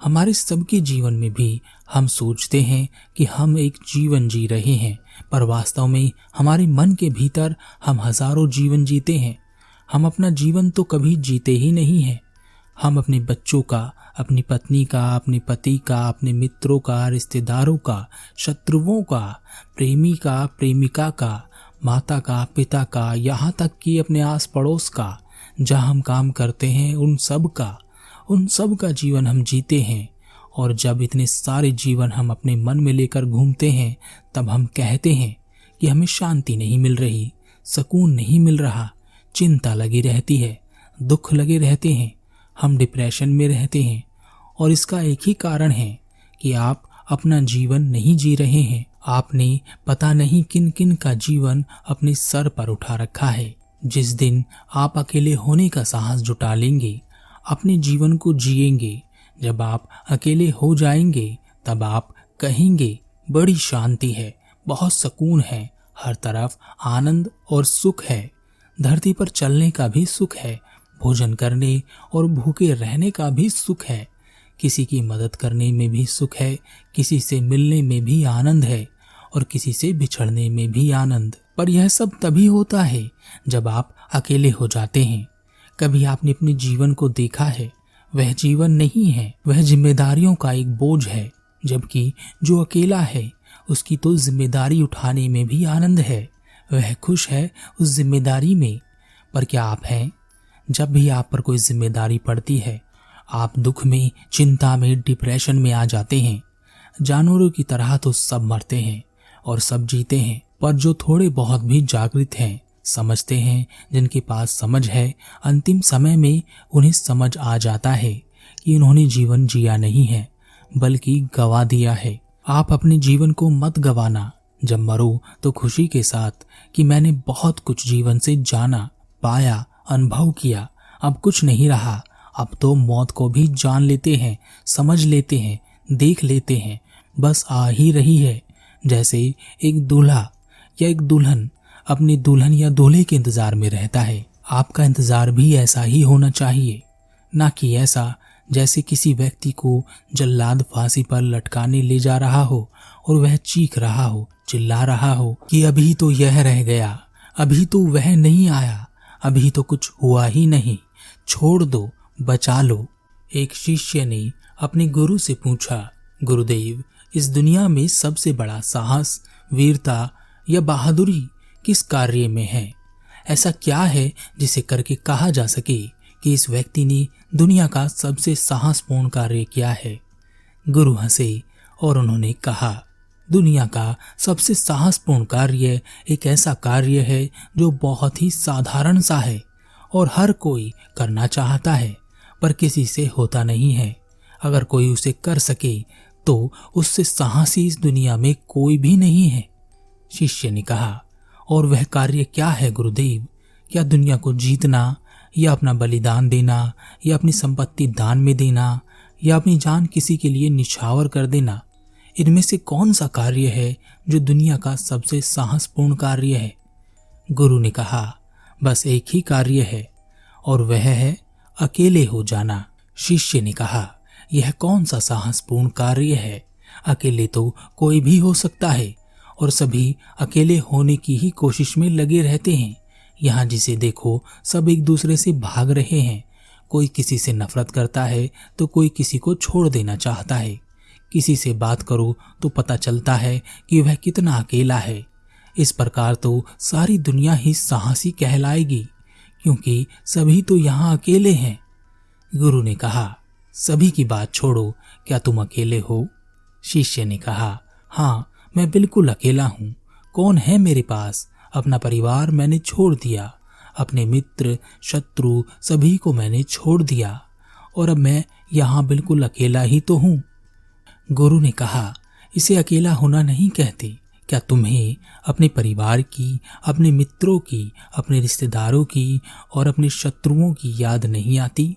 हमारे सबके जीवन में भी हम सोचते हैं कि हम एक जीवन जी रहे हैं, पर वास्तव में हमारे मन के भीतर हम हजारों जीवन जीते हैं। हम अपना जीवन तो कभी जीते ही नहीं हैं। हम अपने बच्चों का, अपनी पत्नी का, अपने पति का, अपने मित्रों का, रिश्तेदारों का, शत्रुओं का, प्रेमी का, प्रेमिका का, माता का, पिता का, यहाँ तक कि अपने आस पड़ोस का, जहाँ हम काम करते हैं, उन सब का जीवन हम जीते हैं। और जब इतने सारे जीवन हम अपने मन में लेकर घूमते हैं, तब हम कहते हैं कि हमें शांति नहीं मिल रही, सुकून नहीं मिल रहा, चिंता लगी रहती है, दुख लगे रहते हैं, हम डिप्रेशन में रहते हैं। और इसका एक ही कारण है कि आप अपना जीवन नहीं जी रहे हैं। आपने पता नहीं किन किन का जीवन अपने सर पर उठा रखा है। जिस दिन आप अकेले होने का साहस जुटा लेंगे, अपने जीवन को जिएंगे, जब आप अकेले हो जाएंगे, तब आप कहेंगे बड़ी शांति है, बहुत सुकून है, हर तरफ आनंद और सुख है। धरती पर चलने का भी सुख है, भोजन करने और भूखे रहने का भी सुख है, किसी की मदद करने में भी सुख है, किसी से मिलने में भी आनंद है और किसी से बिछड़ने में भी आनंद। पर यह सब तभी होता है जब आप अकेले हो जाते हैं। कभी आपने अपने जीवन को देखा है? वह जीवन नहीं है, वह जिम्मेदारियों का एक बोझ है। जबकि जो अकेला है उसकी तो जिम्मेदारी उठाने में भी आनंद है, वह खुश है उस जिम्मेदारी में। पर क्या आप हैं? जब भी आप पर कोई जिम्मेदारी पड़ती है, आप दुख में, चिंता में, डिप्रेशन में आ जाते हैं। जानवरों की तरह तो सब मरते हैं और सब जीते हैं, पर जो थोड़े बहुत भी जागृत हैं, समझते हैं, जिनके पास समझ है, अंतिम समय में उन्हें समझ आ जाता है कि उन्होंने जीवन जिया नहीं है, बल्कि गवा दिया है। आप अपने जीवन को मत गवाना। जब मरो तो खुशी के साथ कि मैंने बहुत कुछ जीवन से जाना, पाया, अनुभव किया, अब कुछ नहीं रहा, अब तो मौत को भी जान लेते हैं, समझ लेते हैं, देख लेते हैं, बस आ ही रही है। जैसे एक दूल्हा या एक दुल्हन अपनी दुल्हन या दूल्हे के इंतजार में रहता है। आपका इंतजार भी ऐसा ही होना चाहिए, ना कि ऐसा जैसे किसी व्यक्ति को जल्लाद फांसी पर लटकाने ले जा रहा हो और वह चीख रहा हो, चिल्ला रहा हो कि अभी तो यह रह गया, अभी तो वह नहीं आया, अभी तो कुछ हुआ ही नहीं, छोड़ दो, बचा लो। एक शिष्य ने अपने गुरु से पूछा, गुरुदेव, इस दुनिया में सबसे बड़ा साहस, वीरता या बहादुरी किस कार्य में है? ऐसा क्या है जिसे करके कहा जा सके कि इस व्यक्ति ने दुनिया का सबसे साहसपूर्ण कार्य किया है? गुरु हंसे और उन्होंने कहा, दुनिया का सबसे साहसपूर्ण कार्य एक ऐसा कार्य है जो बहुत ही साधारण सा है और हर कोई करना चाहता है, पर किसी से होता नहीं है। अगर कोई उसे कर सके तो उससे साहसी इस दुनिया में कोई भी नहीं है। शिष्य ने कहा, और वह कार्य क्या है गुरुदेव? क्या दुनिया को जीतना, या अपना बलिदान देना, या अपनी संपत्ति दान में देना, या अपनी जान किसी के लिए निछावर कर देना? इनमें से कौन सा कार्य है जो दुनिया का सबसे साहसपूर्ण कार्य है? गुरु ने कहा, बस एक ही कार्य है और वह है अकेले हो जाना। शिष्य ने कहा, यह कौन सा साहसपूर्ण कार्य है? अकेले तो कोई भी हो सकता है और सभी अकेले होने की ही कोशिश में लगे रहते हैं। यहाँ जिसे देखो सब एक दूसरे से भाग रहे हैं। कोई किसी से नफरत करता है तो कोई किसी को छोड़ देना चाहता है। किसी से बात करो तो पता चलता है कि वह कितना अकेला है। इस प्रकार तो सारी दुनिया ही साहसी कहलाएगी, क्योंकि सभी तो यहाँ अकेले हैं। गुरु ने कहा, सभी की बात छोड़ो, क्या तुम अकेले हो? शिष्य ने कहा, हाँ, मैं बिल्कुल अकेला हूँ। कौन है मेरे पास? अपना परिवार मैंने छोड़ दिया, अपने मित्र, शत्रु सभी को मैंने छोड़ दिया और अब मैं यहाँ बिल्कुल अकेला ही तो हूँ। गुरु ने कहा, इसे अकेला होना नहीं कहते। क्या तुम्हें अपने परिवार की, अपने मित्रों की, अपने रिश्तेदारों की और अपने शत्रुओं की याद नहीं आती?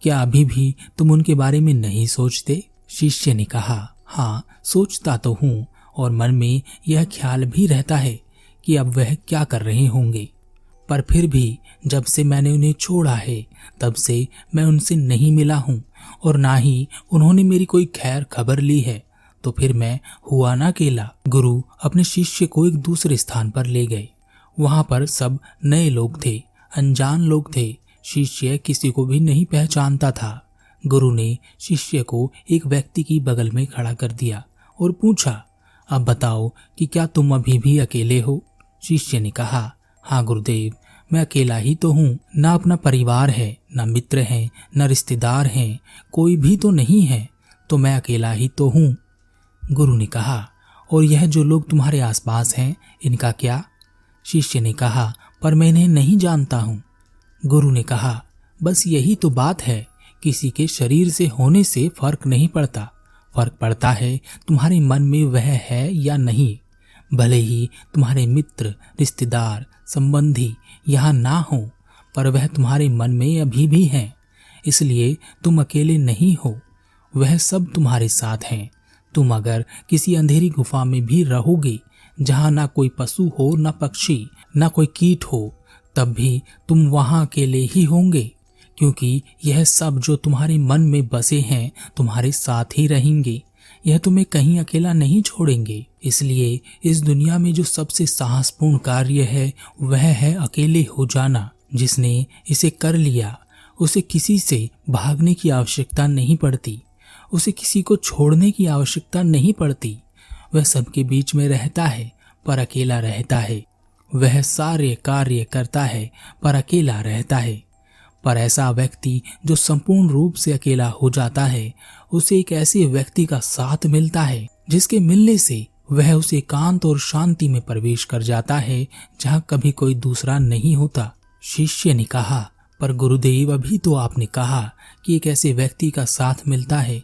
क्या अभी भी तुम उनके बारे में नहीं सोचते? शिष्य ने कहा, हाँ, सोचता तो हूँ और मन में यह ख्याल भी रहता है कि अब वह क्या कर रहे होंगे, पर फिर भी जब से मैंने उन्हें छोड़ा है तब से मैं उनसे नहीं मिला हूँ, और ना ही उन्होंने मेरी कोई खैर खबर ली है, तो फिर मैं हुआ ना अकेला। गुरु अपने शिष्य को एक दूसरे स्थान पर ले गए। वहां पर सब नए लोग थे, अनजान लोग थे। शिष्य किसी को भी नहीं पहचानता था। गुरु ने शिष्य को एक व्यक्ति की बगल में खड़ा कर दिया और पूछा, अब बताओ कि क्या तुम अभी भी अकेले हो? शिष्य ने कहा, हाँ गुरुदेव, मैं अकेला ही तो हूँ। ना अपना परिवार है, ना मित्र हैं, ना रिश्तेदार हैं, कोई भी तो नहीं है, तो मैं अकेला ही तो हूँ। गुरु ने कहा, और यह जो लोग तुम्हारे आसपास हैं, इनका क्या? शिष्य ने कहा, पर मैं इन्हें नहीं जानता हूँ। गुरु ने कहा, बस यही तो बात है, किसी के शरीर से होने से फर्क नहीं पड़ता। फर्क पड़ता है तुम्हारे मन में वह है या नहीं। भले ही तुम्हारे मित्र, रिश्तेदार, संबंधी यहाँ ना हो, पर वह तुम्हारे मन में अभी भी हैं। इसलिए तुम अकेले नहीं हो, वह सब तुम्हारे साथ हैं। तुम अगर किसी अंधेरी गुफा में भी रहोगे, जहाँ ना कोई पशु हो, ना पक्षी, ना कोई कीट हो, तब भी तुम वहाँ अकेले ही होंगे, क्योंकि यह सब जो तुम्हारे मन में बसे हैं तुम्हारे साथ ही रहेंगे। यह तुम्हें कहीं अकेला नहीं छोड़ेंगे। इसलिए इस दुनिया में जो सबसे साहसपूर्ण कार्य है वह है अकेले हो जाना। जिसने इसे कर लिया उसे किसी से भागने की आवश्यकता नहीं पड़ती, उसे किसी को छोड़ने की आवश्यकता नहीं पड़ती। वह सबके बीच में रहता है पर अकेला रहता है। वह सारे कार्य करता है पर अकेला रहता है। पर ऐसा व्यक्ति जो संपूर्ण रूप से अकेला हो जाता है, उसे एक ऐसे व्यक्ति का साथ मिलता है जिसके मिलने से वह उस एकांत और शांति में प्रवेश कर जाता है जहाँ कभी कोई दूसरा नहीं होता। शिष्य ने कहा, पर गुरुदेव, अभी तो आपने कहा कि एक ऐसे व्यक्ति का साथ मिलता है,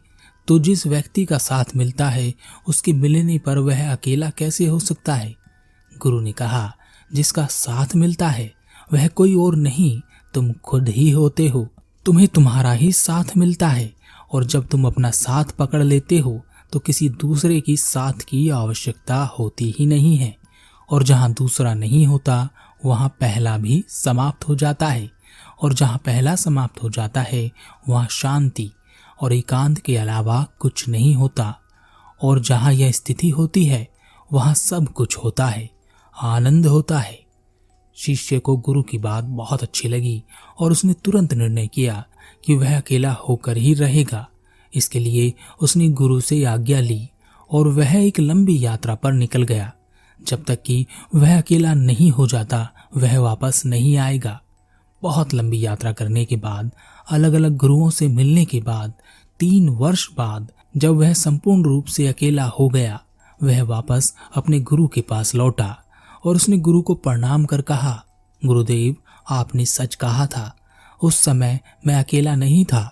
तो जिस व्यक्ति का साथ मिलता है उसके मिलने पर वह अकेला कैसे हो सकता है? गुरु ने कहा, जिसका साथ मिलता है वह कोई और नहीं, तुम खुद ही होते हो। तुम्हें तुम्हारा ही साथ मिलता है, और जब तुम अपना साथ पकड़ लेते हो तो किसी दूसरे की साथ की आवश्यकता होती ही नहीं है। और जहाँ दूसरा नहीं होता वहाँ पहला भी समाप्त हो जाता है, और जहाँ पहला समाप्त हो जाता है वहाँ शांति और एकांत के अलावा कुछ नहीं होता। और जहाँ यह स्थिति होती है वहाँ सब कुछ होता है, आनंद होता है। शिष्य को गुरु की बात बहुत अच्छी लगी और उसने तुरंत निर्णय किया कि वह अकेला होकर ही रहेगा। इसके लिए उसने गुरु से आज्ञा ली और वह एक लंबी यात्रा पर निकल गया। जब तक कि वह अकेला नहीं हो जाता वह वापस नहीं आएगा। बहुत लंबी यात्रा करने के बाद, अलग अलग गुरुओं से मिलने के बाद, 3 वर्ष बाद जब वह संपूर्ण रूप से अकेला हो गया, वह वापस अपने गुरु के पास लौटा और उसने गुरु को प्रणाम कर कहा, गुरुदेव, आपने सच कहा था। उस समय मैं अकेला नहीं था,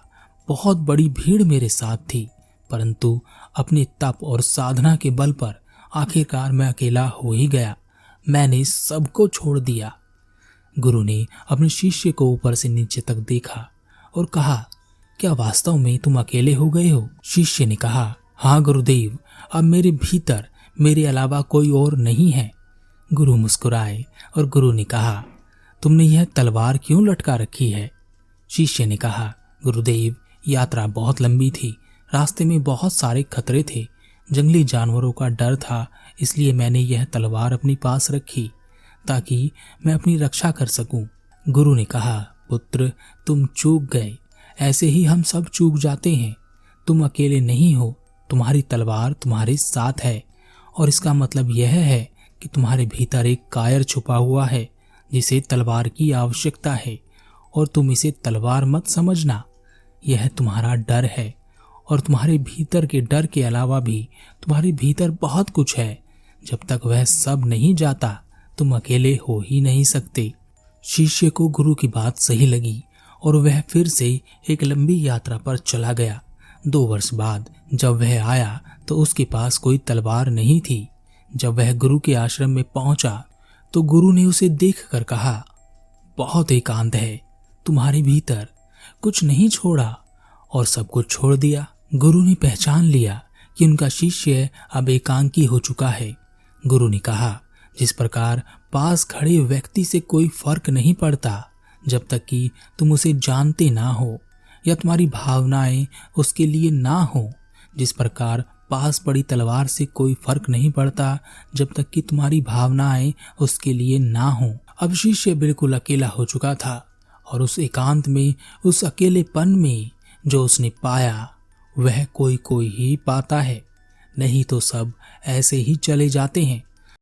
बहुत बड़ी भीड़ मेरे साथ थी, परंतु अपने तप और साधना के बल पर आखिरकार मैं अकेला हो ही गया। मैंने सबको छोड़ दिया। गुरु ने अपने शिष्य को ऊपर से नीचे तक देखा और कहा, क्या वास्तव में तुम अकेले हो गए हो? शिष्य ने कहा, हाँ गुरुदेव, अब मेरे भीतर मेरे अलावा कोई और नहीं है। गुरु मुस्कुराए और गुरु ने कहा, तुमने यह तलवार क्यों लटका रखी है? शिष्य ने कहा, गुरुदेव, यात्रा बहुत लंबी थी, रास्ते में बहुत सारे खतरे थे, जंगली जानवरों का डर था, इसलिए मैंने यह तलवार अपनी पास रखी ताकि मैं अपनी रक्षा कर सकूं। गुरु ने कहा, पुत्र, तुम चूक गए। ऐसे ही हम सब चूक जाते हैं। तुम अकेले नहीं हो, तुम्हारी तलवार तुम्हारे साथ है, और इसका मतलब यह है कि तुम्हारे भीतर एक कायर छुपा हुआ है जिसे तलवार की आवश्यकता है, और तुम इसे तलवार मत समझना। यह तुम्हारा डर है, और तुम्हारे भीतर के डर के अलावा भी तुम्हारे भीतर बहुत कुछ है। जब तक वह सब नहीं जाता तुम अकेले हो ही नहीं सकते। शिष्य को गुरु की बात सही लगी और वह फिर से एक लंबी यात्रा पर चला गया। 2 वर्ष बाद जब वह आया तो उसके पास कोई तलवार नहीं थी। जब वह गुरु के आश्रम में पहुंचा तो गुरु ने उसे देखकर कहा, बहुत एकांत है तुम्हारे भीतर, कुछ नहीं छोड़ा और सब कुछ छोड़ दिया। गुरु ने पहचान लिया कि उनका शिष्य अब एकांकी हो चुका है। गुरु ने कहा, जिस प्रकार पास खड़े व्यक्ति से कोई फर्क नहीं पड़ता जब तक कि तुम उसे जानते ना हो, या तुम्हारी भावनाएं उसके लिए ना हो। जिस प्रकार पास पड़ी तलवार से कोई फर्क नहीं पड़ता जब तक कि तुम्हारी भावनाएं उसके लिए ना हो। अब शिष्य बिल्कुल अकेला हो चुका था और उस एकांत में, उस अकेलेपन में जो उसने पाया वह कोई कोई ही पाता है, नहीं तो सब ऐसे ही चले जाते हैं।